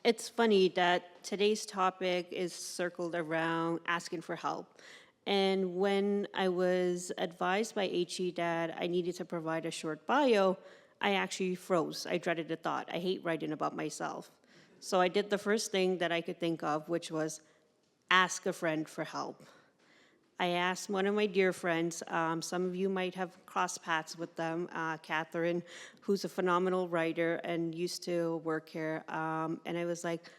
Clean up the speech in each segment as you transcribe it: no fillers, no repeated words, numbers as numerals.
It's funny that today's topic is circled around asking for help. And when I was advised by HE that I needed to provide a short bio, I actually froze. I dreaded the thought. I hate writing about myself. So I did the first thing that I could think of, which was ask a friend for help. I asked one of my dear friends, some of you might have crossed paths with them, Catherine, who's a phenomenal writer and used to work here. And I was like,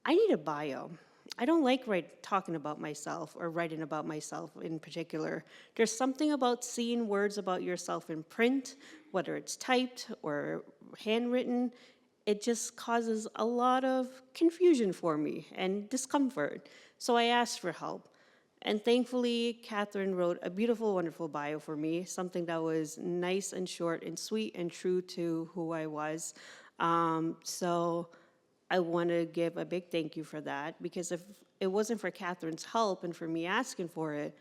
I need a bio. I don't like talking about myself or writing about myself in particular. There's something about seeing words about yourself in print, whether it's typed or handwritten. It just causes a lot of confusion for me and discomfort. So I asked for help. And thankfully, Catherine wrote a beautiful, wonderful bio for me, something that was nice and short and sweet and true to who I was. So I want to give a big thank you for that, because if it wasn't for Catherine's help and for me asking for it,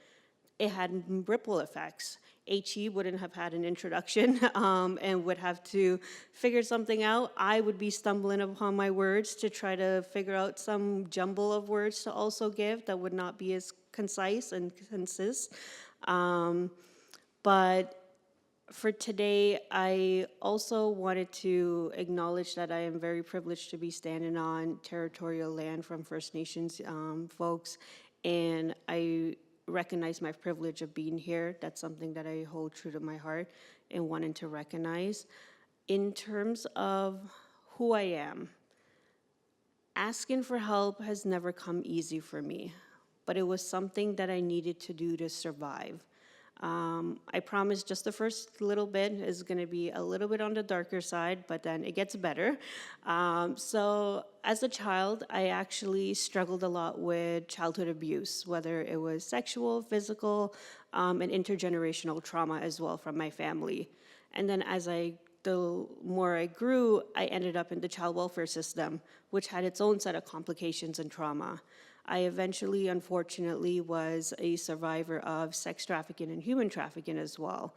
it had ripple effects. HE wouldn't have had an introduction and would have to figure something out. I would be stumbling upon my words to try to figure out some jumble of words to also give that would not be as concise and concise. But for today, I also wanted to acknowledge that I am very privileged to be standing on territorial land from First Nations folks, and I recognize my privilege of being here. That's something that I hold true to my heart and wanting to recognize. In terms of who I am, asking for help has never come easy for me, but it was something that I needed to do to survive. I promise just the first little bit is going to be a little bit on the darker side, but then it gets better. So as a child, I actually struggled a lot with childhood abuse, whether it was sexual, physical, and intergenerational trauma as well from my family. And then the more I grew, I ended up in the child welfare system, which had its own set of complications and trauma. I eventually, unfortunately, was a survivor of sex trafficking and human trafficking as well,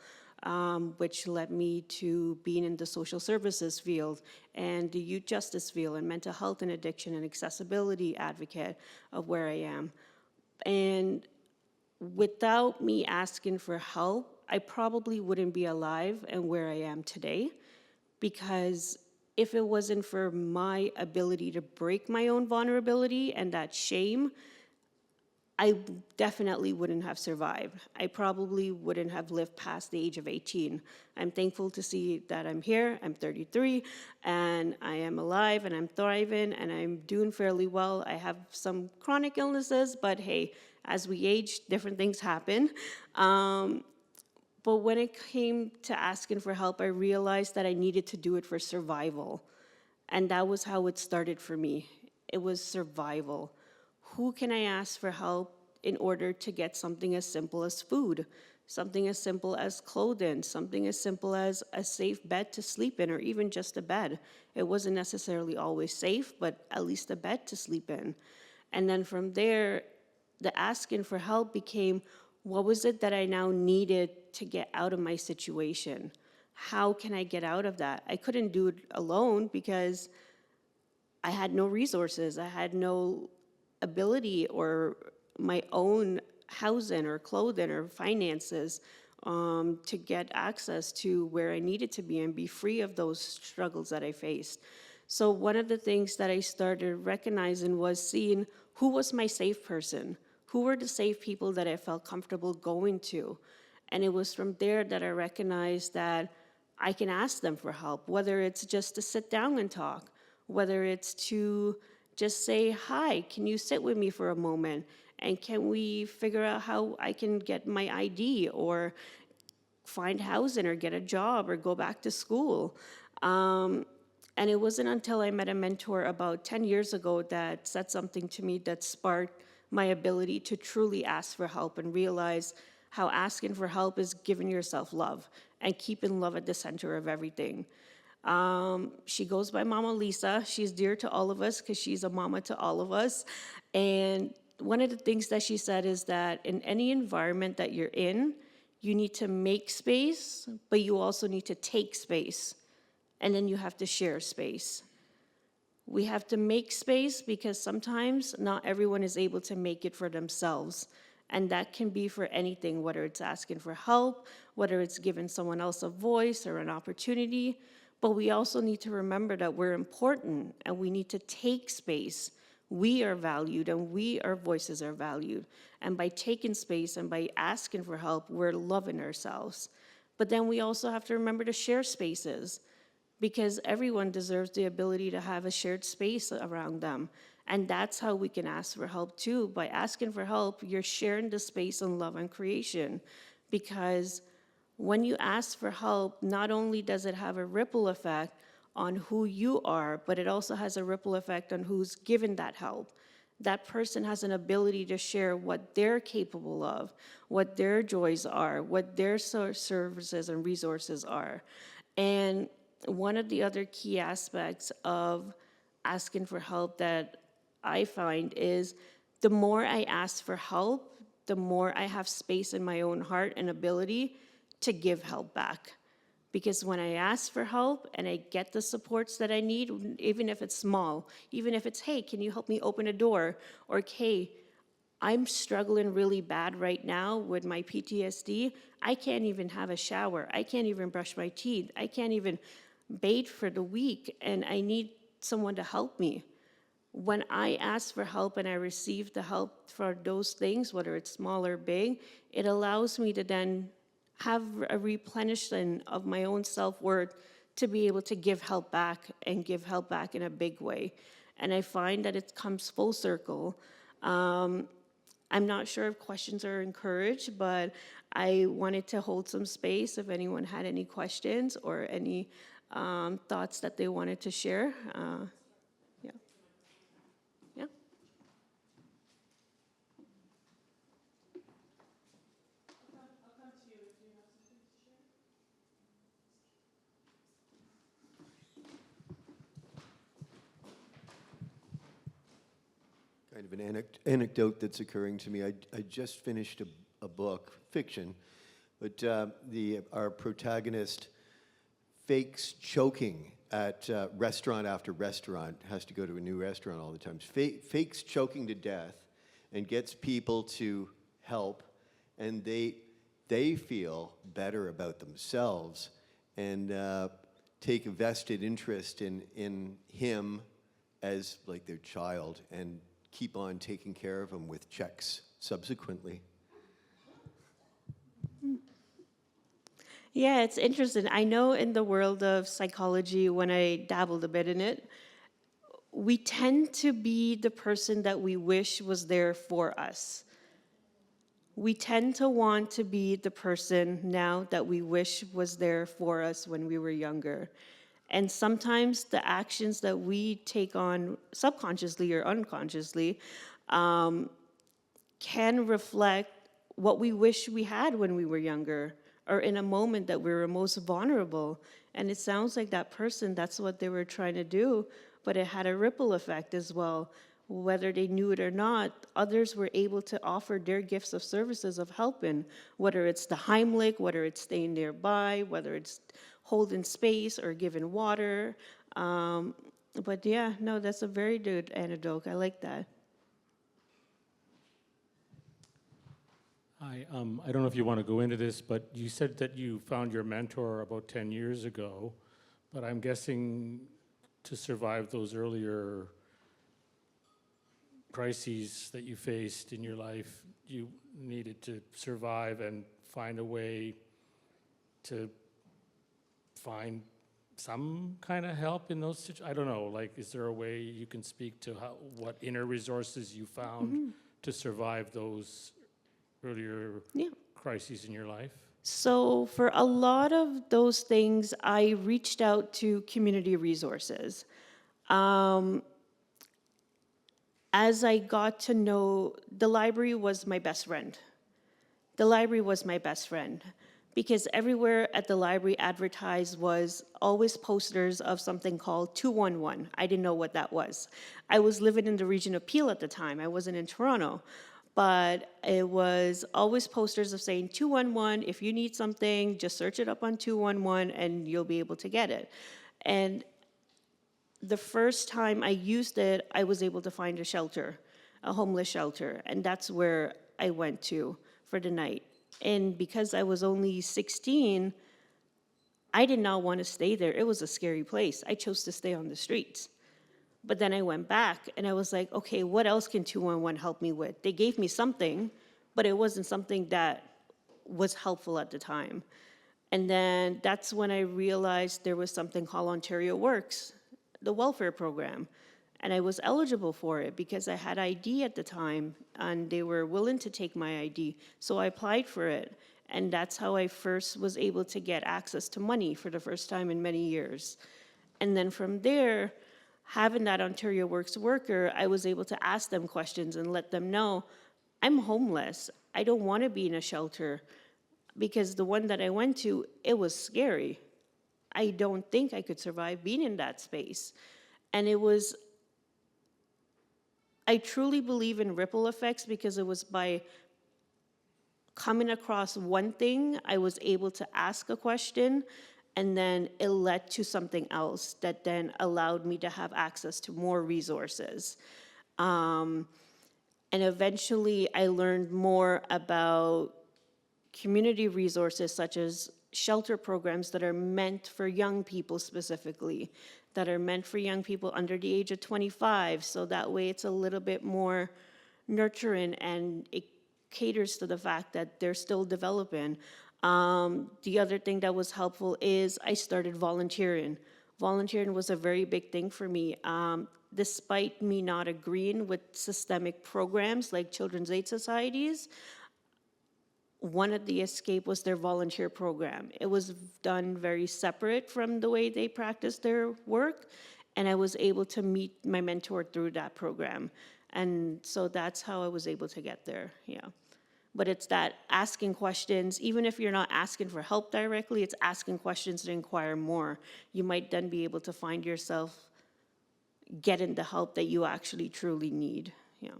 which led me to being in the social services field and the youth justice field and mental health and addiction and accessibility advocate of where I am. And without me asking for help, I probably wouldn't be alive and where I am today, because if it wasn't for my ability to break my own vulnerability and that shame, I definitely wouldn't have survived. I probably wouldn't have lived past the age of 18. I'm thankful to see that I'm here. I'm 33, and I am alive, and I'm thriving, and I'm doing fairly well. I have some chronic illnesses, but hey, as we age, different things happen. But when it came to asking for help, I realized that I needed to do it for survival. And that was how it started for me. It was survival. Who can I ask for help in order to get something as simple as food, something as simple as clothing, something as simple as a safe bed to sleep in, or even just a bed? It wasn't necessarily always safe, but at least a bed to sleep in. And then from there, the asking for help became, what was it that I now needed to get out of my situation? How can I get out of that? I couldn't do it alone because I had no resources. I had no ability or my own housing or clothing or finances to get access to where I needed to be and be free of those struggles that I faced. So one of the things that I started recognizing was seeing who was my safe person, who were the safe people that I felt comfortable going to. And it was from there that I recognized that I can ask them for help, whether it's just to sit down and talk, whether it's to just say, hi, can you sit with me for a moment? And can we figure out how I can get my ID or find housing or get a job or go back to school? And it wasn't until I met a mentor about 10 years ago that said something to me that sparked my ability to truly ask for help and realize how asking for help is giving yourself love and keeping love at the center of everything. She goes by Mama Lisa. She's dear to all of us because she's a mama to all of us. And one of the things that she said is that in any environment that you're in, you need to make space, but you also need to take space. And then you have to share space. We have to make space because sometimes not everyone is able to make it for themselves. And that can be for anything, whether it's asking for help, whether it's giving someone else a voice or an opportunity. But we also need to remember that we're important and we need to take space. We are valued and our voices are valued. And by taking space and by asking for help, we're loving ourselves. But then we also have to remember to share spaces, because everyone deserves the ability to have a shared space around them. And that's how we can ask for help too. By asking for help, you're sharing the space and love and creation. Because when you ask for help, not only does it have a ripple effect on who you are, but it also has a ripple effect on who's given that help. That person has an ability to share what they're capable of, what their joys are, what their services and resources are. And one of the other key aspects of asking for help that I find is the more I ask for help, the more I have space in my own heart and ability to give help back. Because when I ask for help and I get the supports that I need, even if it's small, even if it's, hey, can you help me open a door? Or, hey, I'm struggling really bad right now with my PTSD. I can't even have a shower. I can't even brush my teeth. I can't even bathe for the week, and I need someone to help me. When I ask for help and I receive the help for those things, whether it's small or big, it allows me to then have a replenishment of my own self-worth to be able to give help back and give help back in a big way. And I find that it comes full circle. I'm not sure if questions are encouraged, but I wanted to hold some space if anyone had any questions or any thoughts that they wanted to share. Yeah. Yeah. Kind of an anecdote that's occurring to me. I just finished a book, fiction, but our protagonist fakes choking at restaurant after restaurant, has to go to a new restaurant all the time, fakes choking to death and gets people to help, and they feel better about themselves and take a vested interest in him as like their child and keep on taking care of him with checks subsequently. Yeah, it's interesting. I know in the world of psychology, when I dabbled a bit in it, we tend to be the person that we wish was there for us. We tend to want to be the person now that we wish was there for us when we were younger. And sometimes the actions that we take on subconsciously or unconsciously can reflect what we wish we had when we were younger or in a moment that we were most vulnerable. And it sounds like that person, that's what they were trying to do, but it had a ripple effect as well. Whether they knew it or not, others were able to offer their gifts of services of helping, whether it's the Heimlich, whether it's staying nearby, whether it's holding space or giving water. But yeah, no, that's a very good anecdote. I like that. I don't know if you want to go into this, but you said that you found your mentor about 10 years ago, but I'm guessing to survive those earlier crises that you faced in your life, you needed to survive and find a way to find some kind of help in those situations. I don't know, like, is there a way you can speak to what inner resources you found to survive those earlier crises in your life? So for a lot of those things, I reached out to community resources. As I got to know, the library was my best friend. The library was my best friend because everywhere at the library advertised was always posters of something called 211. I didn't know what that was. I was living in the region of Peel at the time. I wasn't in Toronto. But it was always posters of saying 211, if you need something, just search it up on 211 and you'll be able to get it. And the first time I used it, I was able to find a shelter, a homeless shelter, and that's where I went to for the night. And because I was only 16, I did not want to stay there. It was a scary place. I chose to stay on the streets. But then I went back and I was like, okay, what else can 211 help me with? They gave me something, but it wasn't something that was helpful at the time. And then that's when I realized there was something called Ontario Works, the welfare program. And I was eligible for it because I had ID at the time and they were willing to take my ID. So I applied for it. And that's how I first was able to get access to money for the first time in many years. And then from there, having that Ontario Works worker, I was able to ask them questions and let them know, I'm homeless. I don't want to be in a shelter, because the one that I went to, it was scary. I don't think I could survive being in that space. And I truly believe in ripple effects, because it was by coming across one thing, I was able to ask a question, and then it led to something else that then allowed me to have access to more resources. And eventually I learned more about community resources such as shelter programs that are meant for young people specifically, that are meant for young people under the age of 25, so that way it's a little bit more nurturing and it caters to the fact that they're still developing. The other thing that was helpful is I started volunteering. Volunteering was a very big thing for me. Despite me not agreeing with systemic programs like Children's Aid Societies, one of the escape was their volunteer program. It was done very separate from the way they practiced their work, and I was able to meet my mentor through that program. And so that's how I was able to get there, yeah. But it's that asking questions, even if you're not asking for help directly, it's asking questions to inquire more. You might then be able to find yourself getting the help that you actually truly need, yeah.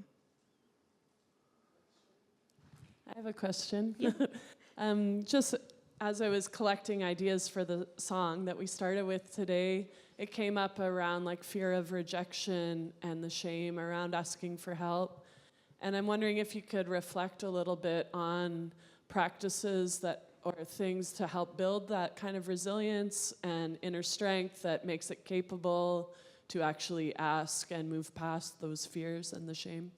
I have a question. Just as I was collecting ideas for the song that we started with today, it came up around like fear of rejection and the shame around asking for help. And I'm wondering if you could reflect a little bit on practices that or things to help build that kind of resilience and inner strength that makes it capable to actually ask and move past those fears and the shame.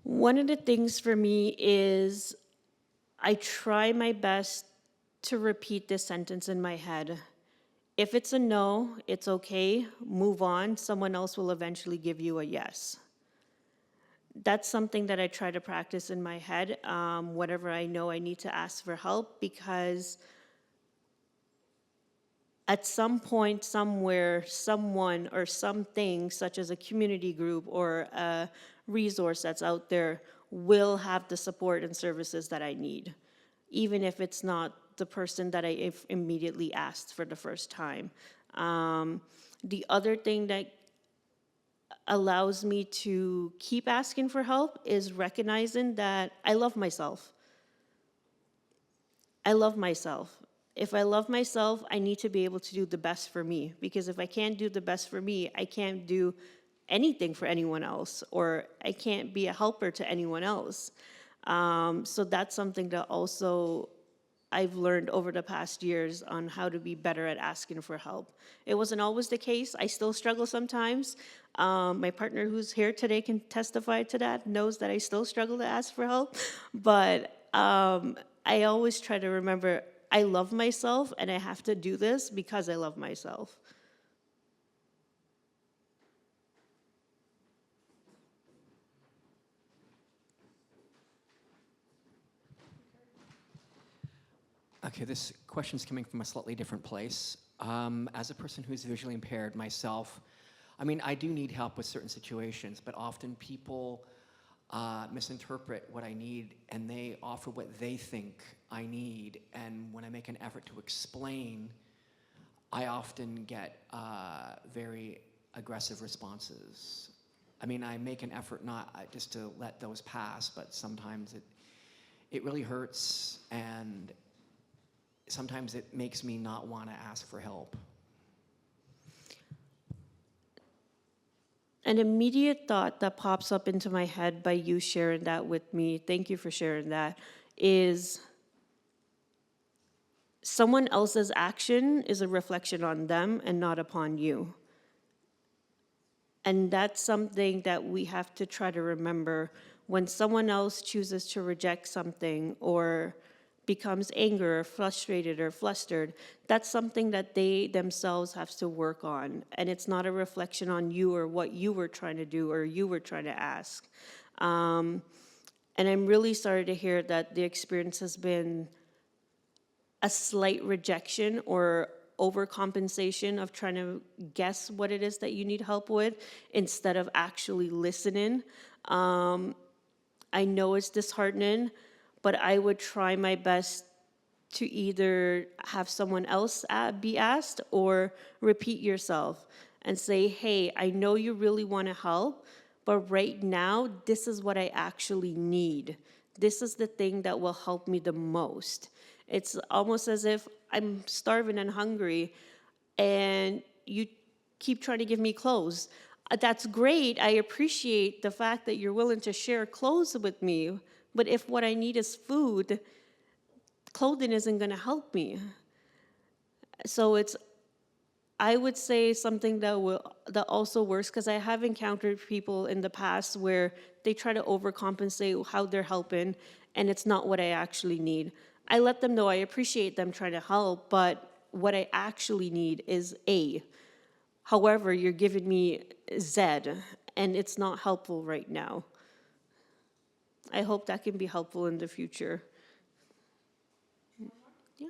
One of the things for me is I try my best to repeat this sentence in my head. If it's a no, it's okay, move on. Someone else will eventually give you a yes. That's something that I try to practice in my head whenever I know I need to ask for help, because at some point, somewhere, someone or something, such as a community group or a resource that's out there, will have the support and services that I need, even if it's not the person that I immediately asked for the first time. The other thing that allows me to keep asking for help is recognizing that I love myself. I love myself. If I love myself, I need to be able to do the best for me, because if I can't do the best for me, I can't do anything for anyone else, or I can't be a helper to anyone else. So that's something that also I've learned over the past years on how to be better at asking for help. It wasn't always the case. I still struggle sometimes. My partner who's here today can testify to that, knows that I still struggle to ask for help. But I always try to remember I love myself and I have to do this because I love myself. Okay, this question's coming from a slightly different place. As a person who's visually impaired myself, I mean, I do need help with certain situations, but often people misinterpret what I need and they offer what they think I need. And when I make an effort to explain, I often get very aggressive responses. I mean, I make an effort not just to let those pass, but sometimes it really hurts, and sometimes it makes me not want to ask for help. An immediate thought that pops up into my head by you sharing that with me, thank you for sharing that, is someone else's action is a reflection on them and not upon you. And that's something that we have to try to remember when someone else chooses to reject something or becomes angry or frustrated or flustered. That's something that they themselves have to work on. And it's not a reflection on you or what you were trying to do or you were trying to ask. And I'm really sorry to hear that the experience has been a slight rejection or overcompensation of trying to guess what it is that you need help with instead of actually listening. I know it's disheartening, but I would try my best to either have someone else be asked or repeat yourself and say, hey, I know you really want to help, but right now, this is what I actually need. This is the thing that will help me the most. It's almost as if I'm starving and hungry and you keep trying to give me clothes. That's great. I appreciate the fact that you're willing to share clothes with me. But if what I need is food, clothing isn't going to help me. So I would say something that also works, because I have encountered people in the past where they try to overcompensate how they're helping, and it's not what I actually need. I let them know I appreciate them trying to help, but what I actually need is A. However, you're giving me Z, and it's not helpful right now. I hope that can be helpful in the future. Yeah.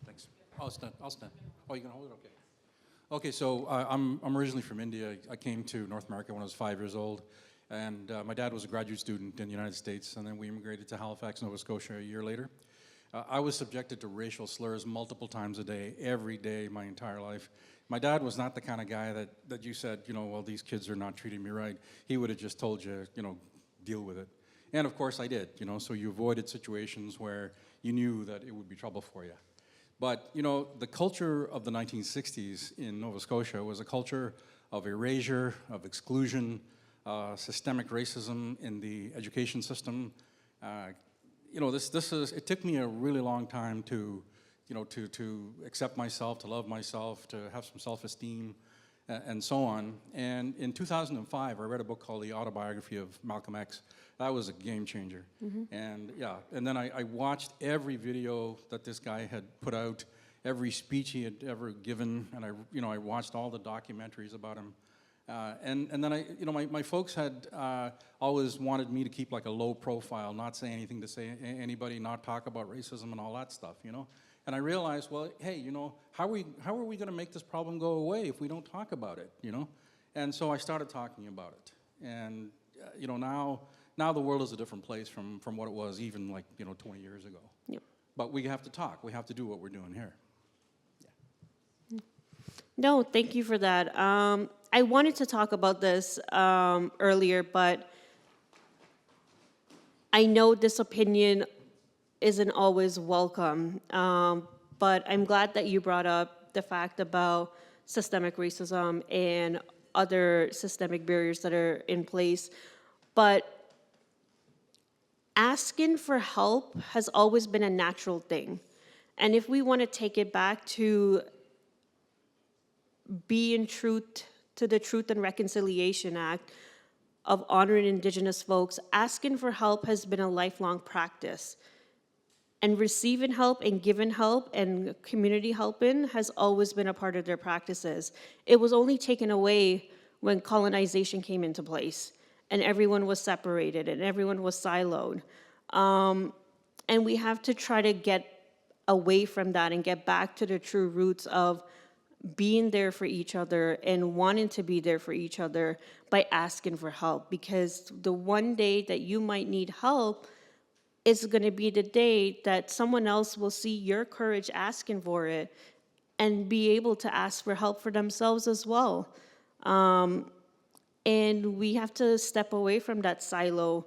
Thanks. I'll stand. Oh, you're gonna hold it? Okay. Okay, so I'm originally from India. I came to North America when I was 5 years old, and my dad was a graduate student in the United States, and then we immigrated to Halifax, Nova Scotia a year later. I was subjected to racial slurs multiple times a day, every day, my entire life. My dad was not the kind of guy that you said, well, these kids are not treating me right. He would have just told you, deal with it. And of course I did, so you avoided situations where you knew that it would be trouble for you. But, the culture of the 1960s in Nova Scotia was a culture of erasure, of exclusion, systemic racism in the education system. It took me a really long time to accept myself, to love myself, to have some self-esteem, and so on. And in 2005, I read a book called The Autobiography of Malcolm X. That was a game changer. And then I watched every video that this guy had put out, every speech he had ever given, and I watched all the documentaries about him. And then my folks had always wanted me to keep like a low profile, not say anything to anybody, not talk about racism and all that stuff, And I realized, well, hey, how are we going to make this problem go away if we don't talk about it, And so I started talking about it. And, now the world is a different place from what it was even 20 years ago. Yep. But we have to talk. We have to do what we're doing here. No, thank you for that. I wanted to talk about this earlier, but I know this opinion isn't always welcome. But I'm glad that you brought up the fact about systemic racism and other systemic barriers that are in place. But asking for help has always been a natural thing. And if we want to take it back to being truth to the Truth and Reconciliation Act of honoring Indigenous folks, asking for help has been a lifelong practice. And receiving help and giving help and community helping has always been a part of their practices. It was only taken away when colonization came into place and everyone was separated and everyone was siloed. And we have to try to get away from that and get back to the true roots of being there for each other and wanting to be there for each other by asking for help. Because the one day that you might need help is going to be the day that someone else will see your courage asking for it and be able to ask for help for themselves as well. And we have to step away from that silo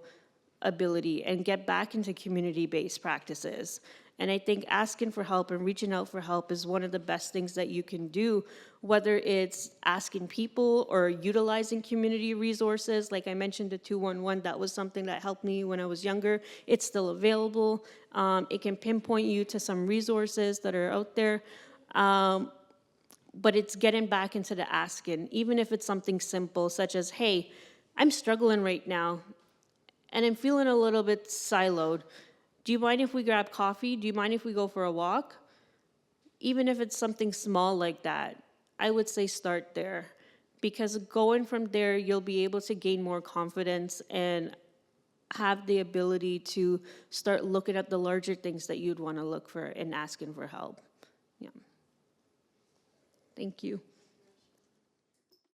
ability and get back into community-based practices. And I think asking for help and reaching out for help is one of the best things that you can do, whether it's asking people or utilizing community resources. Like I mentioned, the 211, that was something that helped me when I was younger. It's still available. It can pinpoint you to some resources that are out there. But it's getting back into the asking, even if it's something simple, such as, hey, I'm struggling right now, and I'm feeling a little bit siloed. Do you mind if we grab coffee? Do you mind if we go for a walk? Even if it's something small like that, I would say start there. Because going from there, you'll be able to gain more confidence and have the ability to start looking at the larger things that you'd want to look for and asking for help. Yeah. Thank you.